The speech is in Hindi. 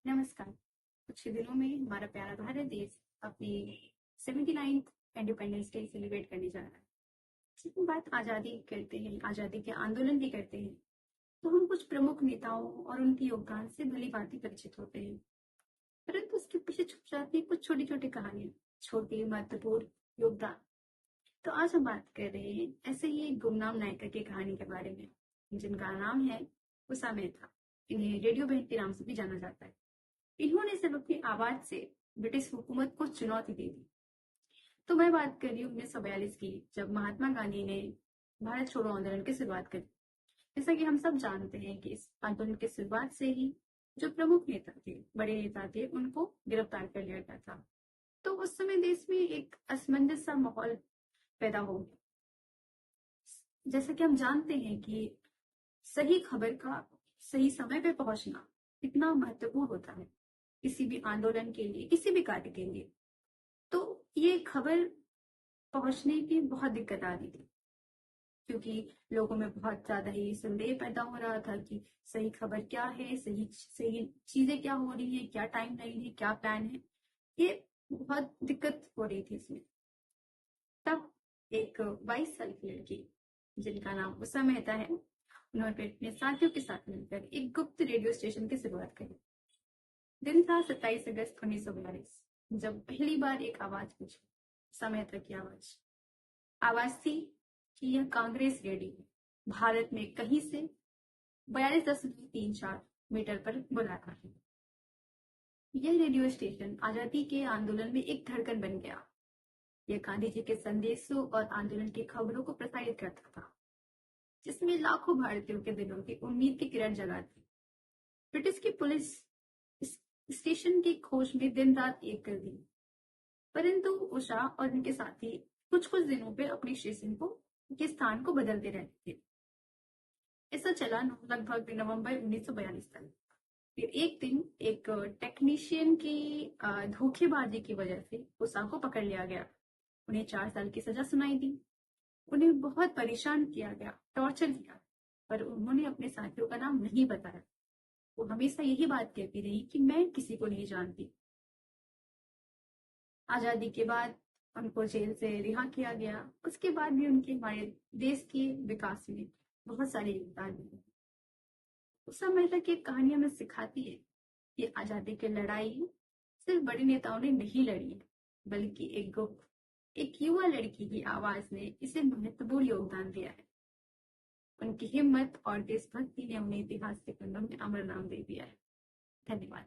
नमस्कार। कुछ ही दिनों में हमारा प्यारा भारत देश अपनी 79th इंडिपेंडेंस डे सेलिब्रेट करने जा रहा है। जब हम बात आज़ादी करते हैं, आज़ादी के आंदोलन की करते हैं, तो हम कुछ प्रमुख नेताओं और उनके योगदान से भली भांति परिचित होते हैं। परंतु उसके पीछे छुप जाती कुछ छोटी-छोटी कहानियाँ, छोटे महत्वपूर्ण योगदान। तो आज हम बात कर रहे हैं ऐसे ही एक गुमनाम नायिका की कहानी के बारे में, जिनका नाम है उषा मेहता। इन्हें रेडियो बहन के नाम से भी जाना जाता है। इन्होंने सिर्फ अपनी आवाज से ब्रिटिश हुकूमत को चुनौती दे दी। तो मैं बात कर रही हूँ 1942 की, जब महात्मा गांधी ने भारत छोड़ो आंदोलन की शुरुआत करी। जैसा कि हम सब जानते हैं कि इस आंदोलन की शुरुआत से ही जो प्रमुख नेता थे, बड़े नेता थे, उनको गिरफ्तार कर लिया गया था। तो उस समय देश में एक असमंजस सा माहौल पैदा हो गया। जैसा कि हम जानते हैं कि सही खबर का सही समय पे पहुंचना कितना महत्वपूर्ण होता है किसी भी आंदोलन के लिए, किसी भी कार्य के लिए। तो ये खबर पहुंचने की बहुत दिक्कत आ रही थी, क्योंकि लोगों में बहुत ज्यादा ही संदेह पैदा हो रहा था कि सही खबर क्या है, सही सही चीजें क्या हो रही है, क्या टाइम लाइन है, क्या प्लान है। ये बहुत दिक्कत हो रही थी इसमें। तब एक 22 साल की लड़की, जिनका नाम उषा मेहता है, उन्होंने अपने साथियों के साथ मिलकर एक गुप्त रेडियो स्टेशन की शुरुआत करी। दिन था 27 अगस्त 1942, जब पहली बार एक आवाज पूछी, समय तक की आवाज। आवाज थी कि यह कांग्रेस रेडियो भारत में कहीं से 42.34 मीटर पर बुला रहा है। यह रेडियो स्टेशन आजादी के आंदोलन में एक धड़कन बन गया। यह गांधी जी के संदेशों और आंदोलन की खबरों को प्रसारित करता था, जिसमें लाखों भारतीयों के दिलों की उम्मीद की किरण जगाती। ब्रिटिश की पुलिस इस स्टेशन की खोज में दिन रात एक कर दी, परंतु उषा और उनके साथी कुछ कुछ दिनों पे अपने स्टेशन के स्थान को बदलते रहते थे। ऐसा चला लगभग नवंबर 1942 तक। फिर एक दिन एक टेक्नीशियन की धोखेबाजी की वजह से उषा को पकड़ लिया गया। उन्हें 4 साल की सजा सुनाई दी। उन्हें बहुत परेशान किया गया, टॉर्चर किया, पर उन्होंने अपने साथियों का नाम नहीं बताया। वो हमेशा यही बात कहती रही कि मैं किसी को नहीं जानती। आजादी के बाद उनको जेल से रिहा किया गया। उसके बाद भी उनके हमारे देश के विकास में बहुत सारे योगदान दिए। उस समय तक ये कहानी हमें सिखाती है कि आजादी की लड़ाई सिर्फ बड़े नेताओं ने नहीं लड़ी है, बल्कि एक युवा लड़की की आवाज ने इसे महत्वपूर्ण योगदान दिया है। उनकी हिम्मत और देशभक्ति ने उन्हें इतिहास के पन्नों में अमर नाम दे दिया है। धन्यवाद।